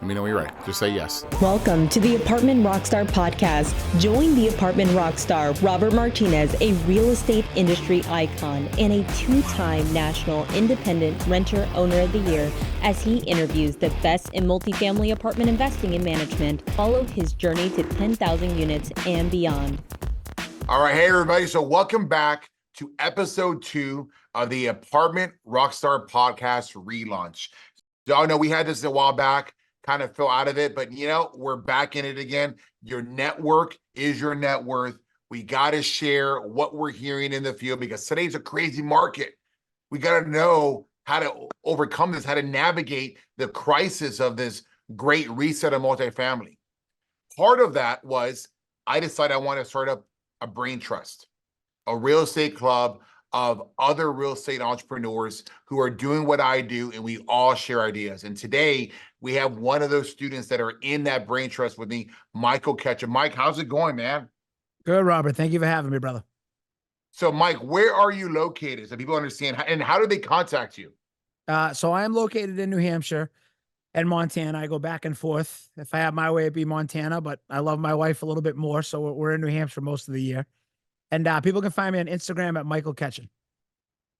Let me know when you're ready. Just say yes. Welcome to the Apartment Rockstar podcast. Join the Apartment Rockstar, Robert Martinez, a real estate industry icon and a two-time National Independent Renter Owner of the Year, as he interviews the best in multifamily apartment investing and management. Follow his journey to 10,000 units and beyond. All right. Hey, everybody. So welcome back to episode 2 of the Apartment Rockstar podcast relaunch. Y'all know we had this a while back, kind of fell out of it, but we're back in it again. Your network is your net worth. We got to share what we're hearing in the field because today's a crazy market. We got to know how to overcome this, how to navigate the crisis of this great reset of multifamily. Part of that was I decided I want to start up a brain trust, a real estate club of other real estate entrepreneurs who are doing what I do, and we all share ideas. And today we have one of those students that are in that brain trust with me, Michael Ketchen. Mike, how's it going, man? Good, Robert. Thank you for having me, brother. So, Mike, where are you located so people understand, and how do they contact you? So I am located in New Hampshire and Montana. I go back and forth. If I have my way, it'd be Montana, but I love my wife a little bit more, so we're in New Hampshire most of the year. And people can find me on Instagram at Michael Ketchen.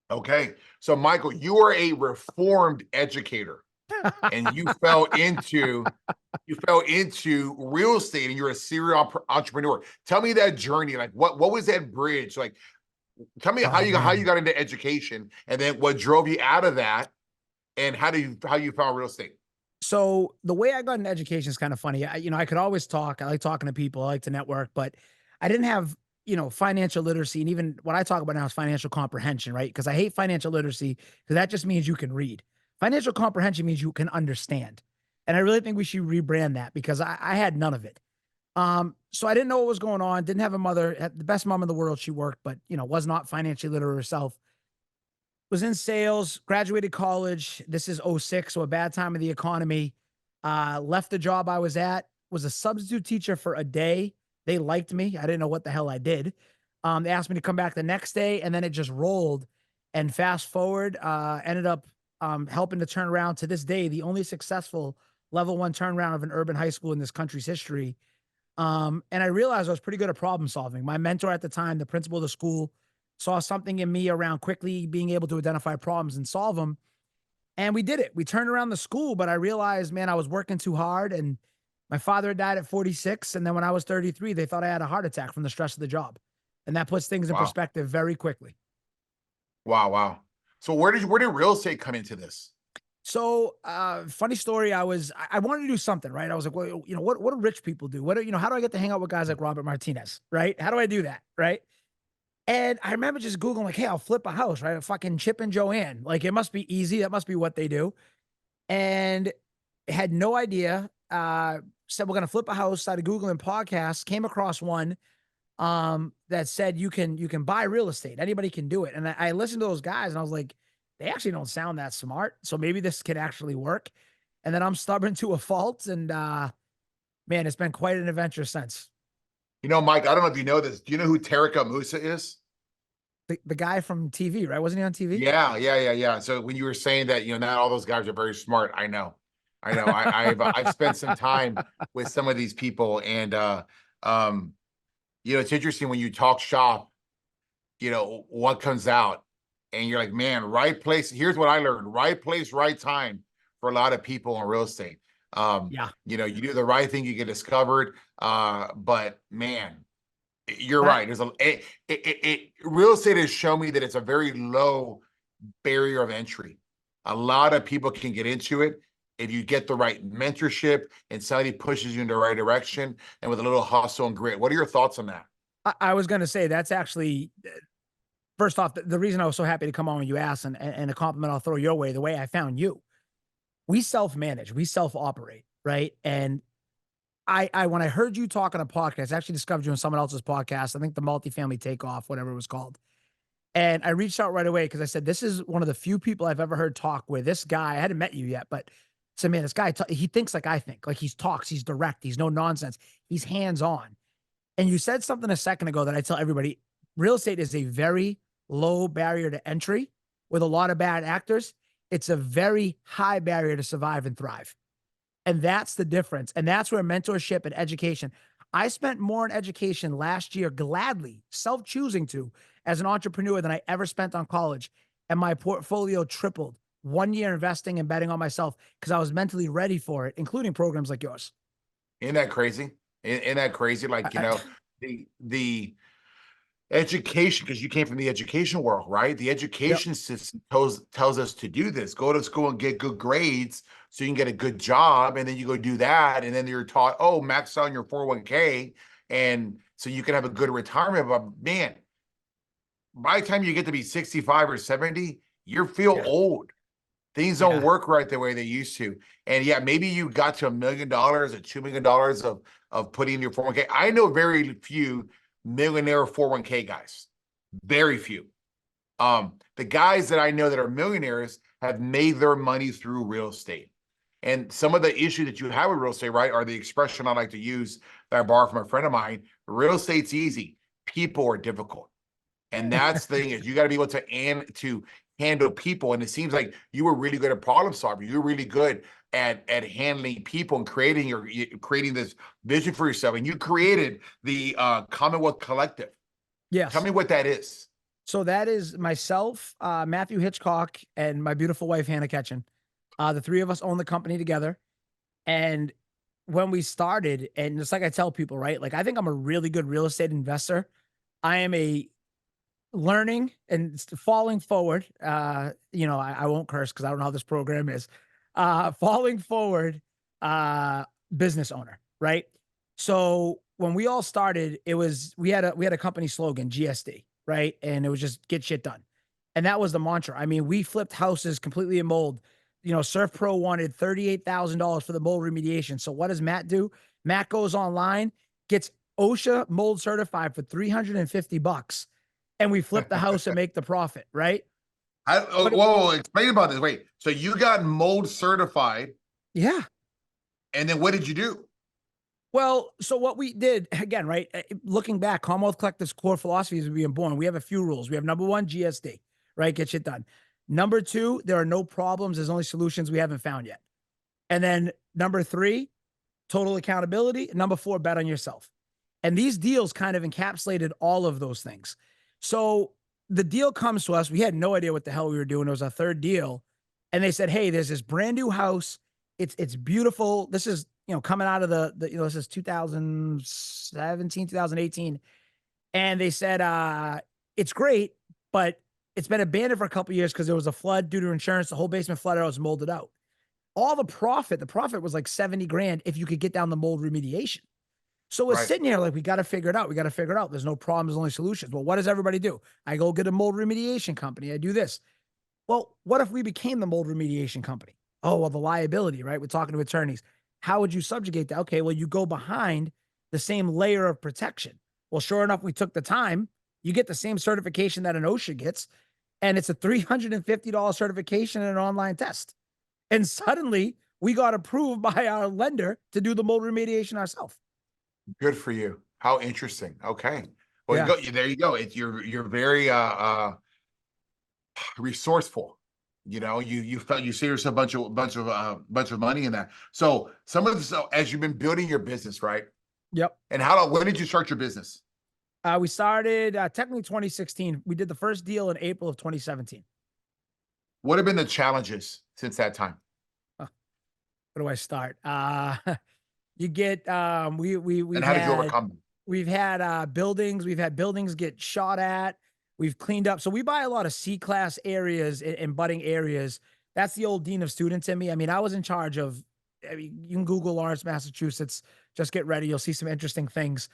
Okay. So, Michael, you are a reformed educator. And you fell into real estate, and you're a serial entrepreneur. Tell me that journey. Like, what was that bridge? Like, tell me how you got into education, and then what drove you out of that, and how you found real estate. So the way I got into education is kind of funny. I could always talk. I like talking to people. I like to network, but I didn't have financial literacy, and even what I talk about now is financial comprehension, right? Because I hate financial literacy because that just means you can read. Financial comprehension means you can understand. And I really think we should rebrand that because I had none of it. So I didn't know what was going on. Didn't have a mother, had the best mom in the world. She worked, but was not financially literate herself. Was in sales, graduated college. This is '06, so a bad time of the economy. Left the job I was at, was a substitute teacher for a day. They liked me. I didn't know what the hell I did. They asked me to come back the next day, and then it just rolled. And fast forward, ended up helping to turn around to this day, the only successful level 1 turnaround of an urban high school in this country's history. And I realized I was pretty good at problem solving. My mentor at the time, the principal of the school, saw something in me around quickly being able to identify problems and solve them. And we did it. We turned around the school, but I realized, man, I was working too hard. And my father had died at 46. And then when I was 33, they thought I had a heart attack from the stress of the job. And that puts things in perspective very quickly. Wow. So where did real estate come into this? So, funny story. I wanted to do something, right? I was like, well, what do rich people do? How do I get to hang out with guys like Robert Martinez, right? How do I do that, right? And I remember just Googling, like, hey, I'll flip a house, right? A fucking Chip and Joanne. Like, it must be easy. That must be what they do. And had no idea. Said, we're going to flip a house. Started Googling podcasts, came across one that said you can buy real estate. Anybody can do it. And I listened to those guys and I was like, they actually don't sound that smart. So maybe this could actually work. And then I'm stubborn to a fault. And man, it's been quite an adventure since. Mike, I don't know if you know this. Do you know who Tarek Musa is? The guy from TV, right? Wasn't he on TV? Yeah. So when you were saying that, not all those guys are very smart, I know. I've spent some time with some of these people, and it's interesting when you talk shop, what comes out, and you're like, man, right place. Here's what I learned: right place, right time for a lot of people in real estate. You do the right thing, you get discovered. But man, you're right. There's real estate has shown me that it's a very low barrier of entry. A lot of people can get into it if you get the right mentorship and somebody pushes you in the right direction and with a little hustle and grit. What are your thoughts on that? I was going to say that's actually, first off, the reason I was so happy to come on when you asked, and a compliment I'll throw your way, the way I found you. We self-manage, we self-operate, right? And I when I heard you talk on a podcast, I actually discovered you on someone else's podcast, I think the Multifamily Takeoff, whatever it was called. And I reached out right away because I said, this is one of the few people I've ever heard talk with. This guy, I hadn't met you yet, but I said, man, this guy, he thinks like I think. Like, he talks, he's direct, he's no nonsense, he's hands-on. And you said something a second ago that I tell everybody, real estate is a very low barrier to entry with a lot of bad actors. It's a very high barrier to survive and thrive. And that's the difference. And that's where mentorship and education. I spent more on education last year, gladly, self-choosing to, as an entrepreneur than I ever spent on college. And my portfolio tripled 1 year investing and betting on myself because I was mentally ready for it, including programs like yours. Isn't that crazy? Isn't that crazy? Like, the education, because you came from the education world, right? The Yep. education system tells us to do this. Go to school and get good grades so you can get a good job, and then you go do that, and then you're taught, oh, max out your 401k, and so you can have a good retirement. But man, by the time you get to be 65 or 70, you feel Yeah. old. Things don't Yeah. work right the way they used to. And yeah, maybe you got to $1 million or $2 million of putting in your 401k. I know very few millionaire 401k guys. Very few. The guys that I know that are millionaires have made their money through real estate. And some of the issues that you have with real estate, right, are the expression I like to use that I borrowed from a friend of mine. Real estate's easy. People are difficult. And that's the thing, is you got to be able to handle people. And it seems like you were really good at problem solving. You're really good at handling people and creating this vision for yourself. And you created the Commonwealth Collective. Tell Yes. me what that is. So that is myself, Matthew Hitchcock, and my beautiful wife, Hannah Ketchen. The three of us own the company together. And when we started, and just like I tell people, right? Like, I think I'm a really good real estate investor. I am a learning and falling forward. I won't curse because I don't know how this program is. Falling forward, business owner, right? So when we all started, we had a company slogan, GSD, right? And it was just get shit done. And that was the mantra. I mean, we flipped houses completely in mold. Surf Pro wanted $38,000 for the mold remediation. So what does Matt do? Matt goes online, gets OSHA mold certified for $350, and we flip the house and make the profit, right? Whoa, explain about this. Wait, so you got mold certified, Yeah. and then what did you do? Well, so what we did, again, right? Looking back, Commonwealth Collective's core philosophy is being born. We have a few rules. We have number one, GSD, right? Get shit done. Number two, there are no problems. There's only solutions we haven't found yet. And then number three, total accountability. Number four, bet on yourself. And these deals kind of encapsulated all of those things. So the deal comes to us. We had no idea what the hell we were doing. It was our third deal. And they said, hey, there's this brand new house. It's beautiful. This is, coming out of this is 2017, 2018. And they said, it's great, but it's been abandoned for a couple of years because there was a flood due to insurance. The whole basement flooded out, was molded out. All the profit was like 70 grand if you could get down the mold remediation. So we're sitting here like, we got to figure it out. We got to figure it out. There's no problems, only solutions. Well, what does everybody do? I go get a mold remediation company. I do this. Well, what if we became the mold remediation company? Oh, well, the liability, right? We're talking to attorneys. How would you subjugate that? Okay, well, you go behind the same layer of protection. Well, sure enough, we took the time. You get the same certification that an OSHA gets, and it's a $350 certification and an online test. And suddenly we got approved by our lender to do the mold remediation ourselves. Good for you. How interesting. Okay. Well, Yeah. there you go. You're very resourceful. You felt you saved yourself a bunch of money in that. So as you've been building your business, right? Yep. And when did you start your business? We started technically 2016. We did the first deal in April of 2017. What have been the challenges since that time? Where do I start? You get And how did you overcome them? We've had buildings. We've had buildings get shot at. We've cleaned up. So we buy a lot of C-class areas and budding areas. That's the old dean of students in me. I mean, I was in charge of, you can Google Lawrence, Massachusetts. Just get ready. You'll see some interesting things.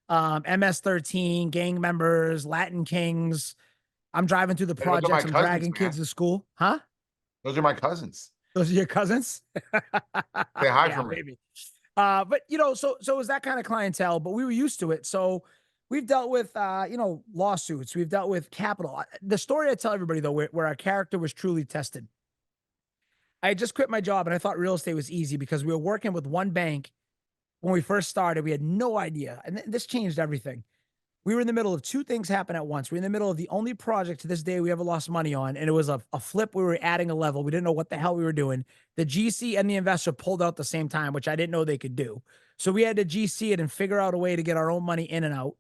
MS-13, gang members, Latin Kings. I'm driving through the Those are my projects. I'm cousins, dragging man. kids to school. Huh? Those are my cousins. Those are your cousins? Say hi Yeah, for me. maybe. But so it was that kind of clientele, but we were used to it. So we've dealt with, lawsuits. We've dealt with capital. The story I tell everybody, though, where our character was truly tested. I had just quit my job and I thought real estate was easy because we were working with one bank when we first started. We had no idea. And this changed everything. we were in the middle of two things happen at once. We're in the middle of the only project to this day we ever lost money on, and it was a flip. We were adding a level. We didn't know what the hell we were doing. The GC and the investor pulled out at the same time, which I didn't know they could do. So we had to GC it and figure out a way to get our own money in and out.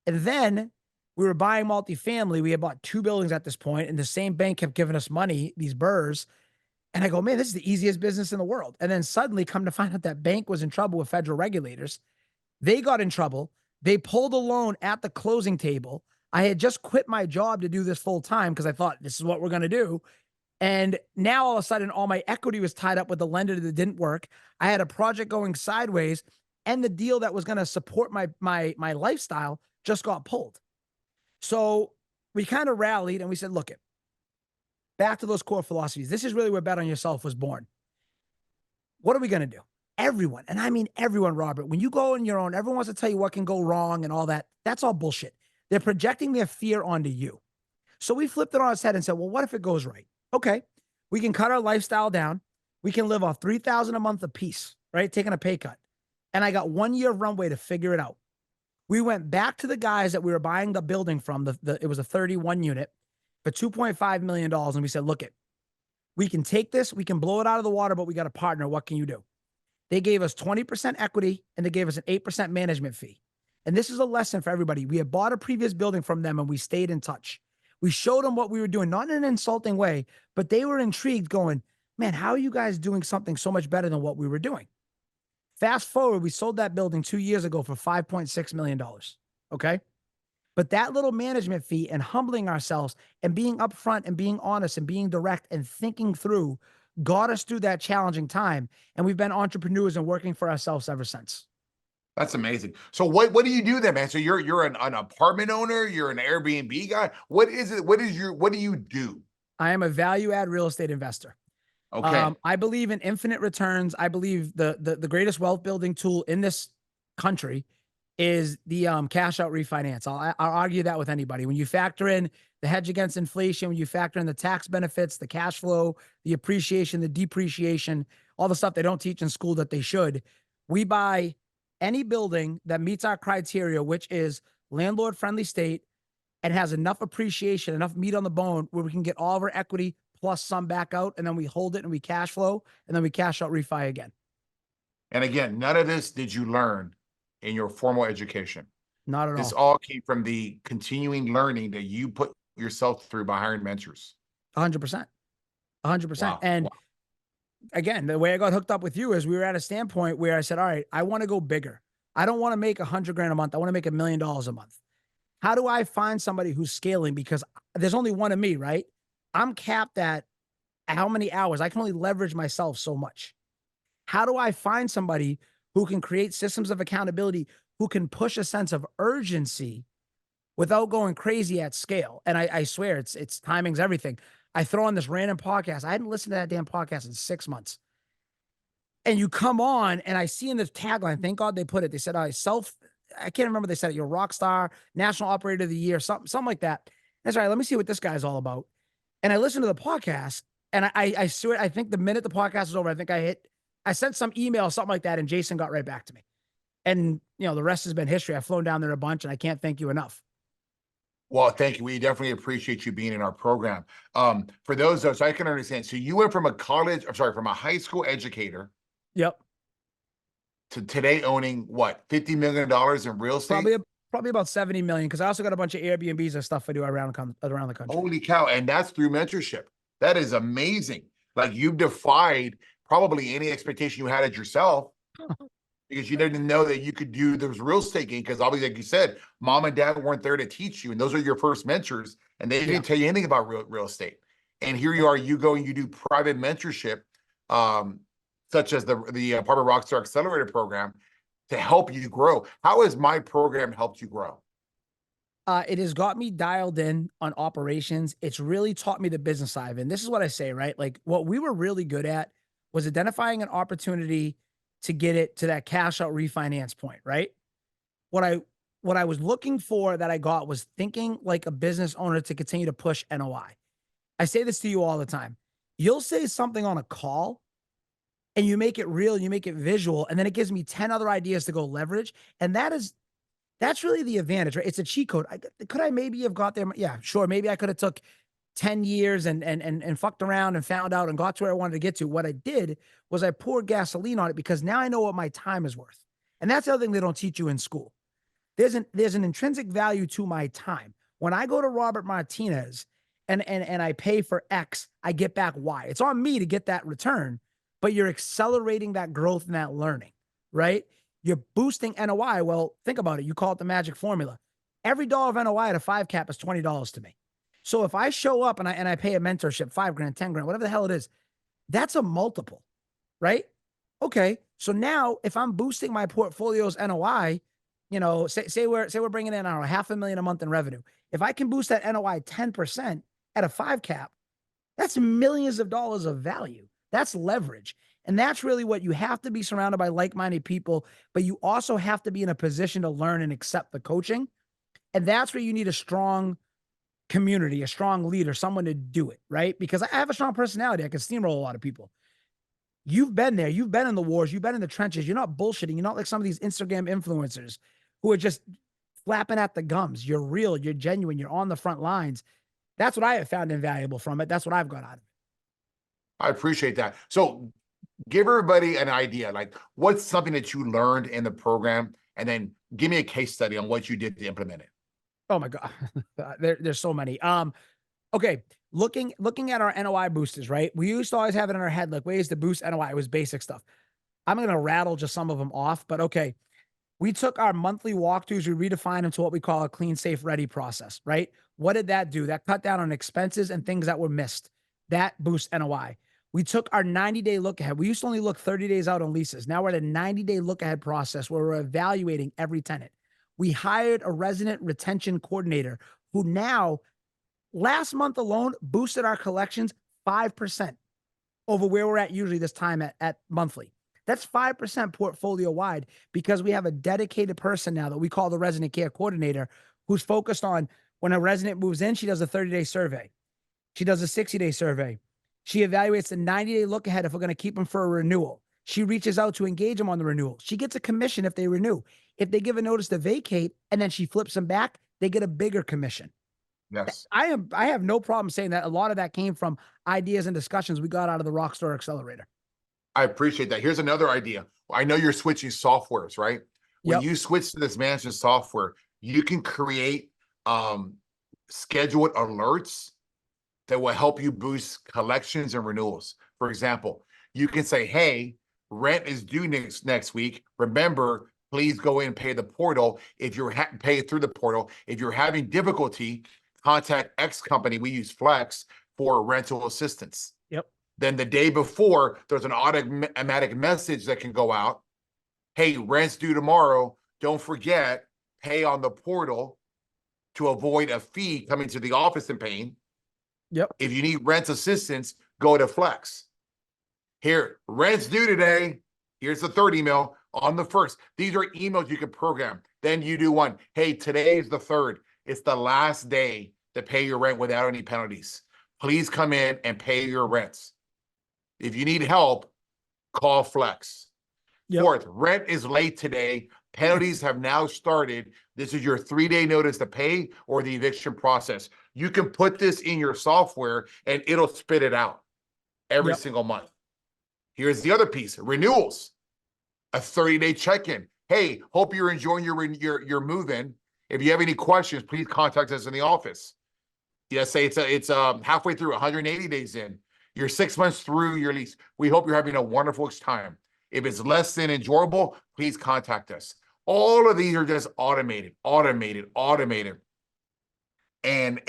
And then we were buying multifamily. We had bought 2 buildings at this point, and the same bank kept giving us money, these burrs. And I go, man, this is the easiest business in the world. And then suddenly come to find out that bank was in trouble with federal regulators. They got in trouble. They pulled a loan at the closing table. I had just quit my job to do this full time because I thought this is what we're going to do. And now all of a sudden, all my equity was tied up with the lender that didn't work. I had a project going sideways, and the deal that was going to support my lifestyle just got pulled. So we kind of rallied and we said, look, back to those core philosophies. This is really where Bet on Yourself was born. What are we going to do? Everyone, and I mean everyone, Robert, when you go on your own, everyone wants to tell you what can go wrong and all that. That's all bullshit. They're projecting their fear onto you. So we flipped it on its head and said, well, what if it goes right? Okay, we can cut our lifestyle down. We can live off $3,000 a month apiece, right? Taking a pay cut. And I got 1 year of runway to figure it out. We went back to the guys that we were buying the building from. It was a 31 unit for $2.5 million. And we said, look, we can take this, we can blow it out of the water, but we got a partner. What can you do? They gave us 20% equity and they gave us an 8% management fee. And this is a lesson for everybody. We had bought a previous building from them and we stayed in touch. We showed them what we were doing, not in an insulting way, but they were intrigued going, man, how are you guys doing something so much better than what we were doing? Fast forward, we sold that building 2 years ago for $5.6 million. Okay. But that little management fee and humbling ourselves and being upfront and being honest and being direct and thinking through got us through that challenging time. And we've been entrepreneurs and working for ourselves ever since. That's amazing. So what do you do then, man? So you're an apartment owner, you're an Airbnb guy. What is it? What do you do? I am a value add real estate investor. Okay. I believe in infinite returns. I believe the greatest wealth building tool in this country is the cash out refinance. I'll argue that with anybody. When you factor in the hedge against inflation, when you factor in the tax benefits, the cash flow, the appreciation, the depreciation, all the stuff they don't teach in school that they should, we buy any building that meets our criteria, which is landlord-friendly state and has enough appreciation, enough meat on the bone where we can get all of our equity plus some back out, and then we hold it and we cash flow, and then we cash out refi again. And again, none of this did you learn in your formal education. Not at all. This all came from the continuing learning that you put yourself through by hiring mentors. 100%. 100%. Wow. And Wow. again, the way I got hooked up with you is we were at a standpoint where I said, all right, I want to go bigger. I don't want to make $100,000 a month. I want to make $1 million a month. How do I find somebody who's scaling? Because there's only one of me, right? I'm capped at how many hours. I can only leverage myself so much. How do I find somebody who can create systems of accountability, who can push a sense of urgency without going crazy at scale? And I swear it's timing's everything. I throw on this random podcast. I hadn't listened to that damn podcast in 6 months. And you come on and I see in the tagline, thank God they put it. They said, I can't remember. They said it. You're a Rockstar, National Operator of the Year, something like that. That's right. Let me see what this guy's all about. And I listened to the podcast and I swear, I think the minute the podcast was over, I sent some email, something like that. And Jason got right back to me. And the rest has been history. I've flown down there a bunch and I can't thank you enough. Well, thank you. We definitely appreciate you being in our program. For those, so I can understand. So you went from from a high school educator. Yep. To today owning what, $50 million in real estate? Probably about 70 million. Cause I also got a bunch of Airbnbs and stuff I do around the country. Holy cow. And that's through mentorship. That is amazing. Like you've defied probably any expectation you had at yourself because you didn't know that you could do those real estate game. Cause obviously, like you said, mom and dad weren't there to teach you. And those are your first mentors. And they didn't tell you anything about real estate. And here you are, you go and you do private mentorship, such as the Apartment Rockstar Accelerator program to help you grow. How has my program helped you grow? It has got me dialed in on operations. It's really taught me the business side. And this is what I say, right? Like what we were really good at was identifying an opportunity to get it to that cash out refinance point, right? What I was looking for that I got was thinking like a business owner to continue to push NOI. I say this to you all the time. You'll say something on a call and you make it real, you make it visual, and then it gives me 10 other ideas to go leverage. And that is That's really the advantage, right? It's a cheat code. Could I maybe have got there? Yeah, sure. Maybe I could have took 10 years and fucked around and found out and got to where I wanted to get to. What I did was I poured gasoline on it because now I know what my time is worth. And that's the other thing they don't teach you in school. There's an intrinsic value to my time. When I go to Robert Martinez and I pay for X, I get back Y. It's on me to get that return, but you're accelerating that growth and that learning, right? You're boosting NOI. Well, think about it. You call it the magic formula. Every dollar of NOI at a 5 cap is $20 to me. So if I show up and I pay a mentorship, 5 grand, 10 grand, whatever the hell it is, that's a multiple, right? Okay. So now if I'm boosting my portfolio's NOI, say we're bringing in, I don't know, $500,000 a month in revenue. If I can boost that NOI 10% at a 5 cap, that's millions of dollars of value. That's leverage. And that's really what you have to be surrounded by like-minded people, but you also have to be in a position to learn and accept the coaching. And that's where you need a strong community, a strong leader, someone to do it, right? Because I have a strong personality. I can steamroll a lot of people. You've been there. You've been in the wars. You've been in the trenches. You're not bullshitting. You're not like some of these Instagram influencers who are just flapping at the gums. You're real. You're genuine. You're on the front lines. That's what I have found invaluable from it. That's what I've got out of it. I appreciate that. So give everybody an idea, like what's something that you learned in the program, and then give me a case study on what you did to implement it. Oh my God. There's so many. Okay. Looking at our NOI boosters, right? We used to always have it in our head, like ways to boost NOI. It was basic stuff. I'm going to rattle just some of them off, but okay. We took our monthly walkthroughs, we redefined them to what we call a clean, safe, ready process, right? What did that do? That cut down on expenses and things that were missed. That boosts NOI. We took our 90-day look ahead. We used to only look 30 days out on leases. Now we're at a 90-day look ahead process where we're evaluating every tenant. We hired a resident retention coordinator who now, last month alone, boosted our collections 5% over where we're at usually this time at monthly. That's 5% portfolio wide because we have a dedicated person now that we call the resident care coordinator who's focused on when a resident moves in, she does a 30-day survey. She does a 60-day survey. She evaluates the 90-day look ahead if we're going to keep them for a renewal. She reaches out to engage them on the renewal. She gets a commission if they renew. If they give a notice to vacate and then she flips them back, they get a bigger commission. Yes. I have no problem saying that a lot of that came from ideas and discussions we got out of the Rockstar Accelerator. I appreciate that. Here's another idea. I know you're switching softwares, right? When Yep. you switch to this management software, you can create scheduled alerts that will help you boost collections and renewals. For example, you can say, hey, rent is due next week. Remember, please go in and pay the portal. If you're pay it through the portal. If you're having difficulty, contact X company. We use Flex for rental assistance. Yep. Then the day before, there's an automatic message that can go out. Hey, rent's due tomorrow. Don't forget, pay on the portal to avoid a fee coming to the office and paying. Yep. If you need rent assistance, go to Flex. Here, rent's due today. Here's the third email on the first. These are emails you can program. Then you do one. Hey, today is the third. It's the last day to pay your rent without any penalties. Please come in and pay your rents. If you need help, call Flex. Yep. Fourth, rent is late today. Penalties have now started. This is your 3-day notice to pay or the eviction process. You can put this in your software and it'll spit it out every single month. Here's the other piece, renewals. A 30-day check-in. Hey, hope you're enjoying your move-in. If you have any questions, please contact us in the office. Say it's halfway through, 180 days in. You're 6 months through your lease. We hope you're having a wonderful time. If it's less than enjoyable, please contact us. All of these are just automated. And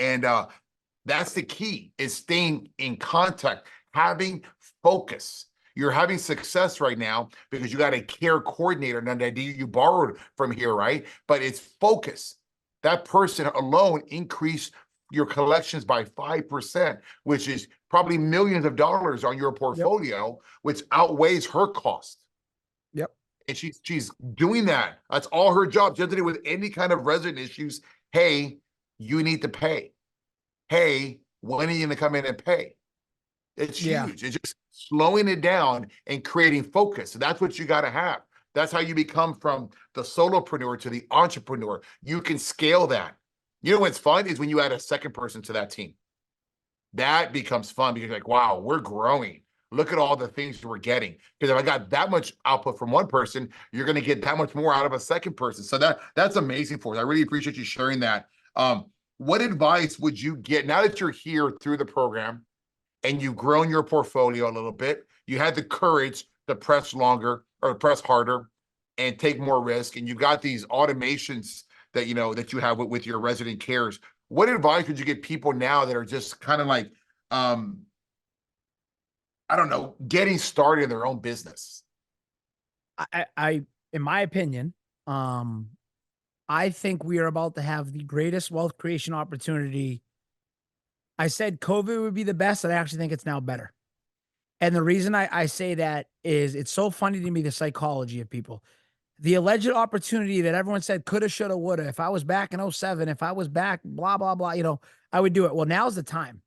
that's the key, is staying in contact, having focus. You're having success right now because you got a care coordinator, and that idea you borrowed from here, right? But it's focus. That person alone increased your collections by 5%, which is probably millions of dollars on your portfolio, which outweighs her cost. Yep. And she's doing that. That's all her job. She doesn't deal with any kind of resident issues. Hey, you need to pay. Hey, when are you going to come in and pay? It's huge. It's just slowing it down and creating focus. So that's what you got to have. That's how you become from the solopreneur to the entrepreneur. You can scale that. You know what's fun is when you add a second person to that team. That becomes fun because you're like, wow, we're growing. Look at all the things we're getting. Because if I got that much output from one person, you're going to get that much more out of a second person. So that's amazing for us. I really appreciate you sharing that. What advice would you get now that you're here through the program and you've grown your portfolio a little bit? You had the courage to press longer or press harder and take more risk. And you got these automations that you have with your resident cares. What advice would you give people now that are just kind of like, I don't know, getting started in their own business? I in my opinion, I think we are about to have the greatest wealth creation opportunity. I said COVID would be the best, and I actually think it's now better. And the reason I say that is it's so funny to me, the psychology of people. The alleged opportunity that everyone said coulda, shoulda, woulda. If I was back in '07, if I was back, blah, blah, blah, I would do it. Well, now's the time.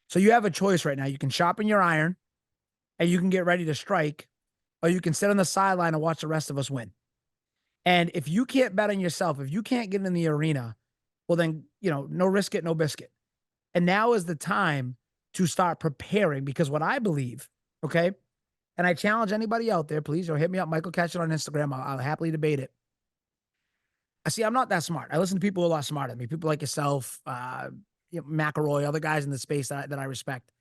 So you have a choice right now. You can sharpen your iron and you can get ready to strike, or you can sit on the sideline and watch the rest of us win. And if you can't bet on yourself, if you can't get in the arena, well, then, no risk it, no biscuit. And now is the time to start preparing, because what I believe, okay, and I challenge anybody out there, please, or hit me up, Michael Ketchen on Instagram. I'll happily debate it. I see, I'm not that smart. I listen to people who are a lot smarter than me, people like yourself, McElroy, other guys in the space that I respect.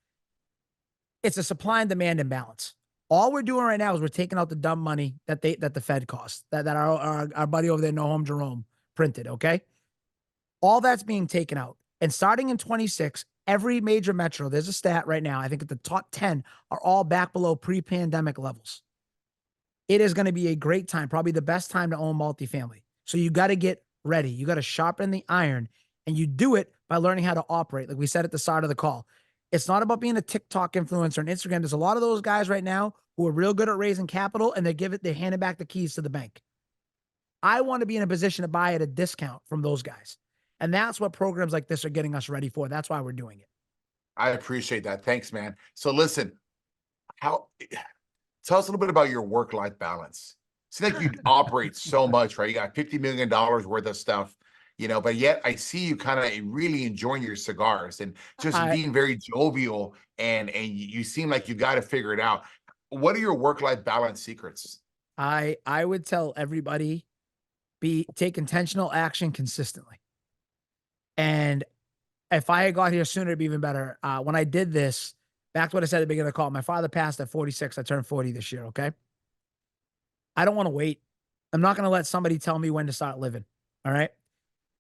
It's a supply and demand imbalance. All we're doing right now is we're taking out the dumb money that the Fed costs, that our buddy over there, No Home Jerome, printed, okay? All that's being taken out. And starting in 26, every major metro, there's a stat right now, I think at the top 10 are all back below pre-pandemic levels. It is going to be a great time, probably the best time to own multifamily. So you got to get ready. You got to sharpen the iron, and you do it by learning how to operate. Like we said at the start of the call, it's not about being a TikTok influencer and Instagram. There's a lot of those guys right now who are real good at raising capital, and they're handing back the keys to the bank. I want to be in a position to buy at a discount from those guys. And that's what programs like this are getting us ready for. That's why we're doing it. I appreciate that. Thanks, man. So listen, tell us a little bit about your work-life balance. Seems like you operate so much, right? You got $50 million worth of stuff, but yet I see you kind of really enjoying your cigars and just being very jovial, and you seem like you got to figure it out. What are your work-life balance secrets? I would tell everybody, take intentional action consistently. And if I had got here sooner, it'd be even better. When I did this, back to what I said at the beginning of the call, my father passed at 46. I turned 40 this year, okay? I don't want to wait. I'm not going to let somebody tell me when to start living, all right?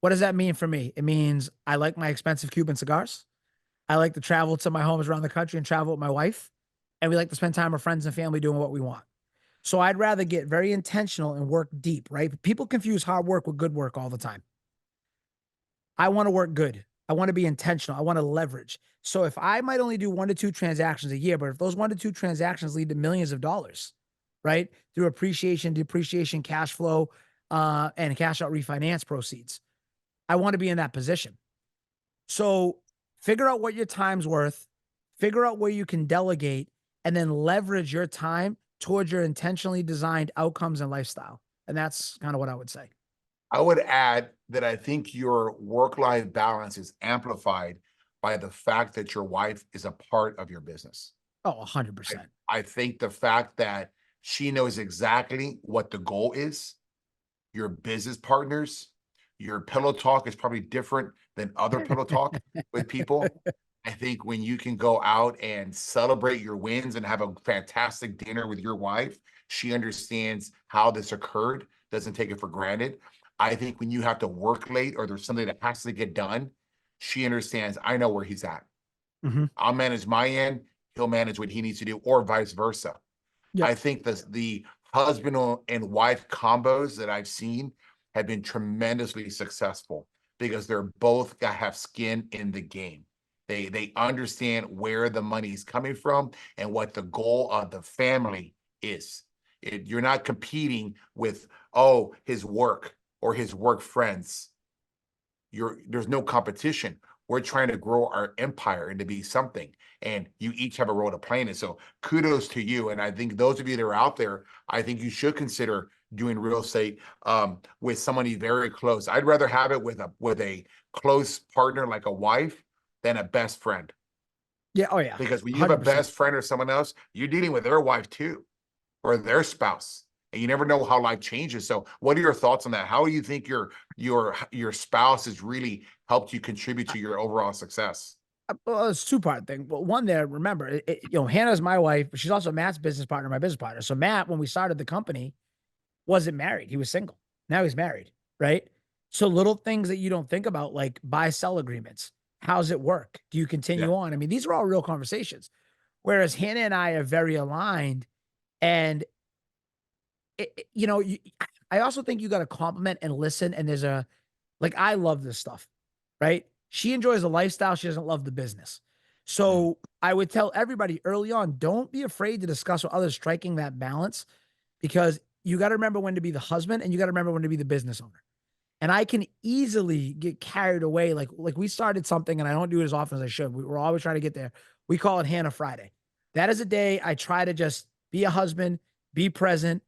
What does that mean for me? It means I like my expensive Cuban cigars. I like to travel to my homes around the country and travel with my wife. And we like to spend time with friends and family doing what we want. So I'd rather get very intentional and work deep, right? People confuse hard work with good work all the time. I want to work good. I want to be intentional. I want to leverage. So if I might only do 1 to 2 transactions a year, but if those 1 to 2 transactions lead to millions of dollars, right? Through appreciation, depreciation, cash flow, and cash out refinance proceeds, I want to be in that position. So figure out what your time's worth, figure out where you can delegate, and then leverage your time towards your intentionally designed outcomes and lifestyle. And that's kind of what I would say. I would add that I think your work-life balance is amplified by the fact that your wife is a part of your business. Oh, 100%. I think the fact that she knows exactly what the goal is, your business partners, your pillow talk is probably different than other pillow talk with people. I think when you can go out and celebrate your wins and have a fantastic dinner with your wife, she understands how this occurred, doesn't take it for granted. I think when you have to work late or there's something that has to get done, she understands, I know where he's at. I'll manage my end, he'll manage what he needs to do, or vice versa. Yep. I think the husband and wife combos that I've seen have been tremendously successful because they're both have skin in the game. They understand where the money's coming from and what the goal of the family is. You're not competing with, his work or his work friends. There's no competition. we're trying to grow our empire and to be something. And you each have a role to play in it. So kudos to you. And I think those of you that are out there, I think you should consider doing real estate with somebody very close. I'd rather have it with a close partner like a wife than a best friend. Yeah. Oh yeah. Because when you have a 100%. best friend or someone else, you're dealing with their wife too, or their spouse, and you never know how life changes. So, what are your thoughts on that? How do you think your spouse has really helped you contribute to your overall success? Well, it's a two-part thing. Well, one there, remember, Hannah's my wife, but she's also Matt's business partner, my business partner. So Matt, when we started the company, wasn't married. He was single. Now he's married, right? So little things that you don't think about, like buy-sell agreements. How's it work? Do you Yeah, continue on? I mean, these are all real conversations. Whereas Hannah and I are very aligned, and I also think you got to compliment and listen. And there's I love this stuff, right? She enjoys the lifestyle. She doesn't love the business. mm, So I would tell everybody early on, don't be afraid to discuss with others, striking that balance, because you got to remember when to be the husband and you got to remember when to be the business owner. And I can easily get carried away. Like we started something and I don't do it as often as I should. We're always trying to get there. We call it Hannah Friday. That is a day I try to just be a husband, be present.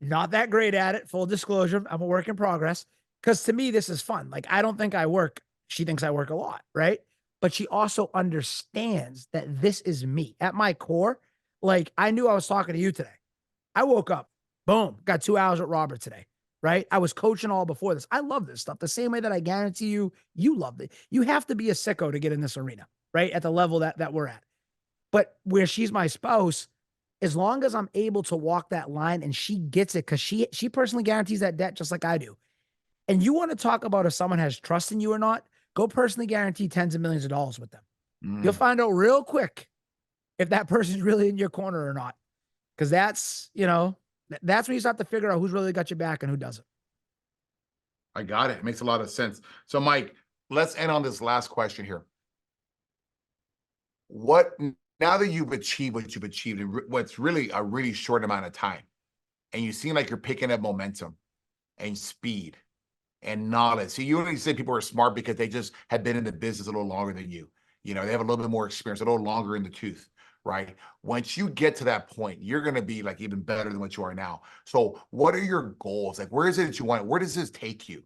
Not that great at it. Full disclosure. I'm a work in progress. Because to me, this is fun. Like, I don't think I work. She thinks I work a lot, right? But she also understands that this is me at my core. Like, I knew I was talking to you today. I woke up, boom, got 2 hours with Robert today, right? I was coaching all before this. I love this stuff the same way that I guarantee you love it. You have to be a sicko to get in this arena, right? At the level that we're at. But where she's my spouse, as long as I'm able to walk that line and she gets it, because she personally guarantees that debt just like I do. And you want to talk about if someone has trust in you or not, go personally guarantee tens of millions of dollars with them. You'll mm. find out real quick if that person's really in your corner or not. Because that's when you start to figure out who's really got your back and who doesn't. I got it. It makes a lot of sense. So, Mike, let's end on this last question here. What Now that you've achieved what you've achieved in what's really a really short amount of time, and you seem like you're picking up momentum and speed and knowledge. So you only say people are smart because they just have been in the business a little longer than you. They have a little bit more experience, a little longer in the tooth, right? Once you get to that point, you're going to be like even better than what you are now. So what are your goals? Like, where is it that you want? Where does this take you?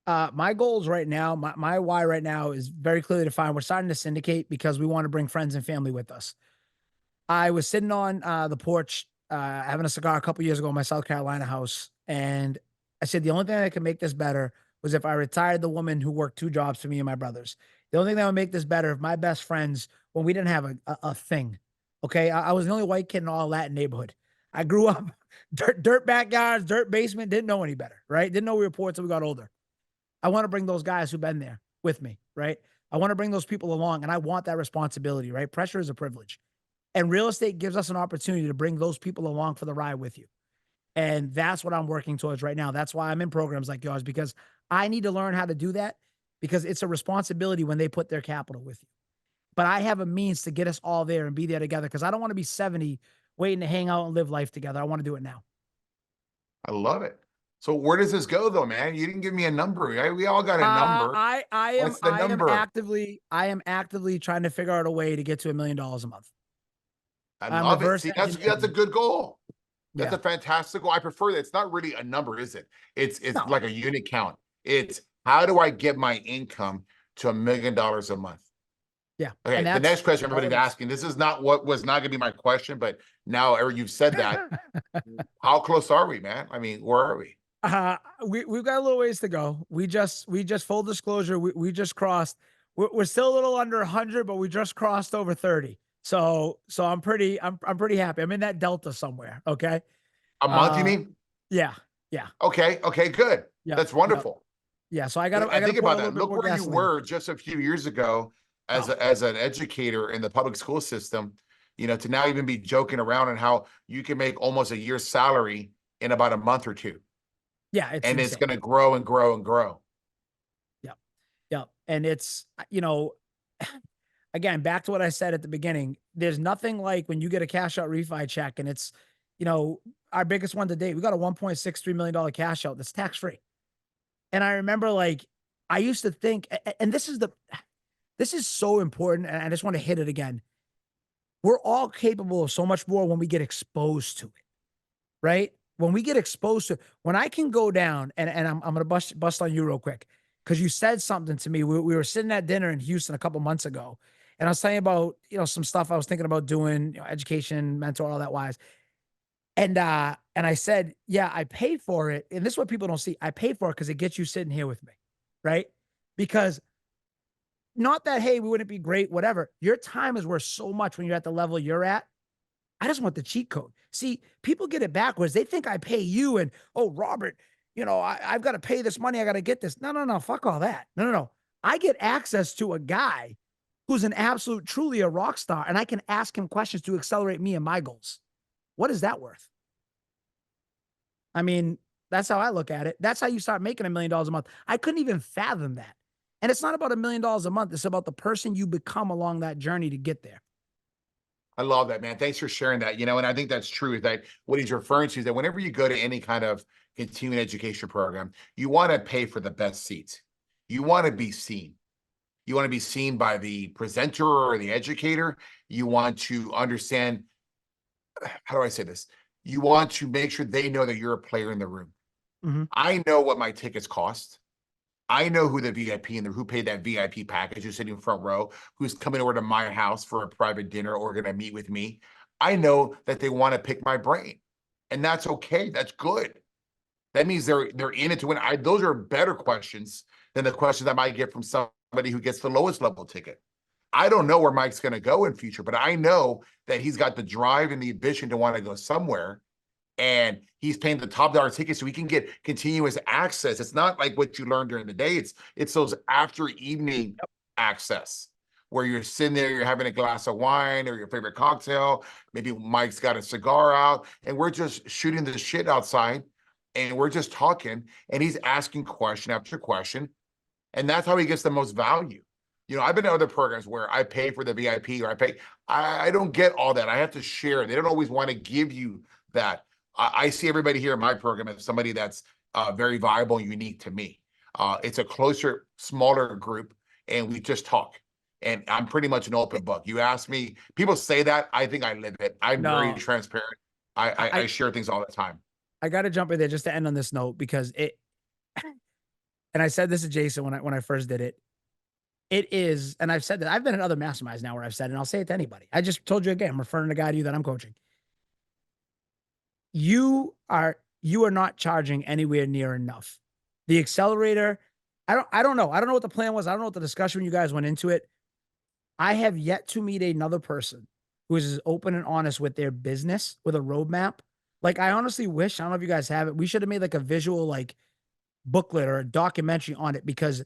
My goals right now, my why right now is very clearly defined. We're starting to syndicate because we want to bring friends and family with us. I was sitting on the porch having a cigar a couple years ago in my South Carolina house, and I said the only thing that could make this better was if I retired the woman who worked 2 jobs for me and my brothers. The only thing that would make this better if my best friends, when we didn't have a thing, okay, I was the only white kid in all Latin neighborhood. I grew up dirt backyards, dirt basement, didn't know any better, right? Didn't know we were poor until we got older. I want to bring those guys who've been there with me, right? I want to bring those people along, and I want that responsibility, right? Pressure is a privilege. And real estate gives us an opportunity to bring those people along for the ride with you. And that's what I'm working towards right now. That's why I'm in programs like yours, because I need to learn how to do that, because it's a responsibility when they put their capital with you. But I have a means to get us all there and be there together, because I don't want to be 70 waiting to hang out and live life together. I want to do it now. I love it. So where does this go though, man? You didn't give me a number. Right? We all got a number. What's the number? I am actively trying to figure out a way to get to $1 million a month. I I'm love it. reverse See, that's a engineering. good goal. That's Yeah. a fantastic goal. I prefer that. It's not really a number, is it? It's No. like a unit count. It's how do I get my income to $1 million a month? Yeah. Okay. And The that's next question all it everybody's is. asking. This is not what was not going to be my question, but now you've said that. How close are we, man? I mean, where are we? We've got a little ways to go. We just full disclosure, we just crossed. We're still a little under 100, but we just crossed over 30. So I'm pretty happy. I'm in that delta somewhere. Okay. A month, you Uh, mean? yeah, yeah, Okay. Okay. Good. yeah, That's yeah, wonderful. yeah. So I gotta And think pour a about little that. bit Look more where you gasoline. were just a few years ago as Oh, as an educator in the public school system, to now even be joking around on how you can make almost a year's salary in about a month or two. yeah, it's And it's insane. going to grow and grow and grow. Yeah, yeah, and it's again, back to what I said at the beginning. There's nothing like when you get a cash out refi check, and it's you know our biggest one to date. We got a $1.63 million cash out that's tax free. And I remember, like, I used to think, and this is so important, and I just want to hit it again. We're all capable of so much more when we get exposed to it, right? When we get exposed to, when I can go down, and I'm gonna bust on you real quick because you said something to me. We were sitting at dinner in Houston a couple months ago, and I was telling you about some stuff I was thinking about doing, education, mentor, all that wise. And I said, yeah, I pay for it. And this is what people don't see. I pay for it because it gets you sitting here with me, right? Because not that, hey, we wouldn't be great, whatever. Your time is worth so much when you're at the level you're at. I just want the cheat code. See, people get it backwards. They think I pay you and, oh, Robert, I've got to pay this money. I got to get this. No, no, no. Fuck all that. No, no, no. I get access to a guy who's an absolute, truly a rock star, and I can ask him questions to accelerate me and my goals. What is that worth? I mean, that's how I look at it. That's how you start making $1 million a month. I couldn't even fathom that. And it's not about $1 million a month. It's about the person you become along that journey to get there. I love that, man. Thanks for sharing that. And I think that's true, that what he's referring to is that whenever you go to any kind of continuing education program, you want to pay for the best seats. You want to be seen. You want to be seen by the presenter or the educator. You want to understand, how do I say this? You want to make sure they know that you're a player in the room. Mm-hmm. I know what my tickets cost. I know who the VIP who paid that VIP package, who's sitting in front row, who's coming over to my house for a private dinner or going to meet with me. I know that they want to pick my brain, and that's okay. That's good. That means they're in it to win. Those are better questions than the questions I might get from somebody who gets the lowest level ticket. I don't know where Mike's going to go in future, but I know that he's got the drive and the ambition to want to go somewhere. And he's paying the top dollar ticket so he can get continuous access. It's not like what you learned during the day. It's those after evening access where you're sitting there, you're having a glass of wine or your favorite cocktail. Maybe Mike's got a cigar out, and we're just shooting the shit outside, and we're just talking, and he's asking question after question. And that's how he gets the most value. I've been to other programs where I pay for the VIP, or I don't get all that. I have to share. They don't always want to give you that. I see everybody here in my program as somebody that's very viable and unique to me. It's a closer, smaller group, and we just talk. And I'm pretty much an open book. You ask me, people say that. I think I live it. I'm very transparent. I share things all the time. I got to jump in there just to end on this note because and I said this to Jason when I first did it. It is, and I've said that I've been in other masterminds now where I've said, and I'll say it to anybody. I just told you again, I'm referring to a guy to you that I'm coaching. You are not charging anywhere near enough. The accelerator, I don't know. I don't know what the plan was. I don't know what the discussion when you guys went into it. I have yet to meet another person who is as open and honest with their business with a roadmap. Like, I honestly wish, I don't know if you guys have it. We should have made like a visual, like, booklet or a documentary on it, because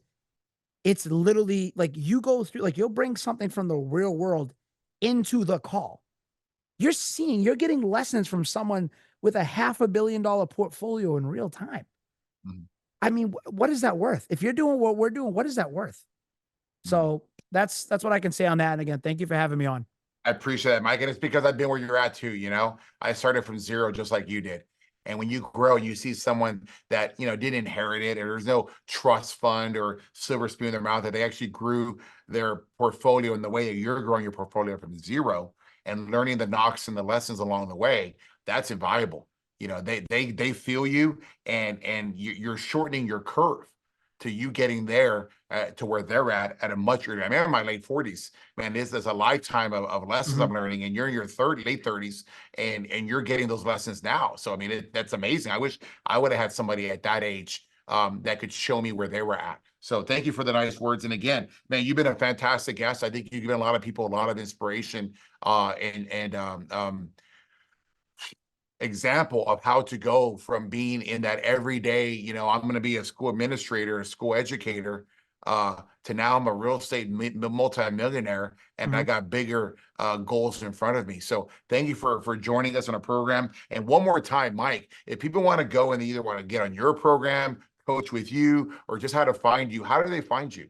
it's literally like you go through, like, you'll bring something from the real world into the call. You're getting lessons from someone with a $500 million portfolio in real time. Mm-hmm. I mean, what is that worth? If you're doing what we're doing, what is that worth? Mm-hmm. So that's what I can say on that. And again, thank you for having me on. I appreciate it, Mike. And it's because I've been where you're at too. I started from zero just like you did. And when you grow and you see someone that, didn't inherit it, or there's no trust fund or silver spoon in their mouth, that they actually grew their portfolio in the way that you're growing your portfolio from zero and learning the knocks and the lessons along the way, that's invaluable. They feel you, and you're shortening your curve to you getting there to where they're at a much earlier. I mean, I'm in my late 40s, man. There's a lifetime of lessons I'm learning, and you're in your late 30s, and you're getting those lessons now. So, I mean, that's amazing. I wish I would have had somebody at that age that could show me where they were at. So thank you for the nice words. And again, man, you've been a fantastic guest. I think you've given a lot of people a lot of inspiration and example of how to go from being in that everyday, I'm going to be a school administrator, a school educator, to now I'm a real estate multimillionaire, and I got bigger goals in front of me. So thank you for joining us on a program. And one more time, Mike, if people want to go and they either want to get on your program, coach with you, or just how to find you, how do they find you?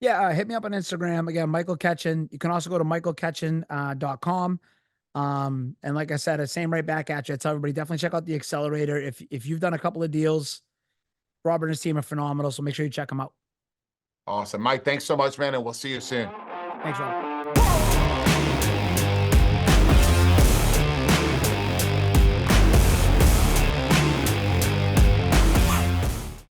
Yeah, hit me up on Instagram. Again, Michael Ketchen. You can also go to michaelketchen.com. And like I said, it's same right back at you. I tell everybody, definitely check out the accelerator. If you've done a couple of deals, Robert and his team are phenomenal. So make sure you check them out. Awesome. Mike, thanks so much, man. And we'll see you soon. Thanks, Rob.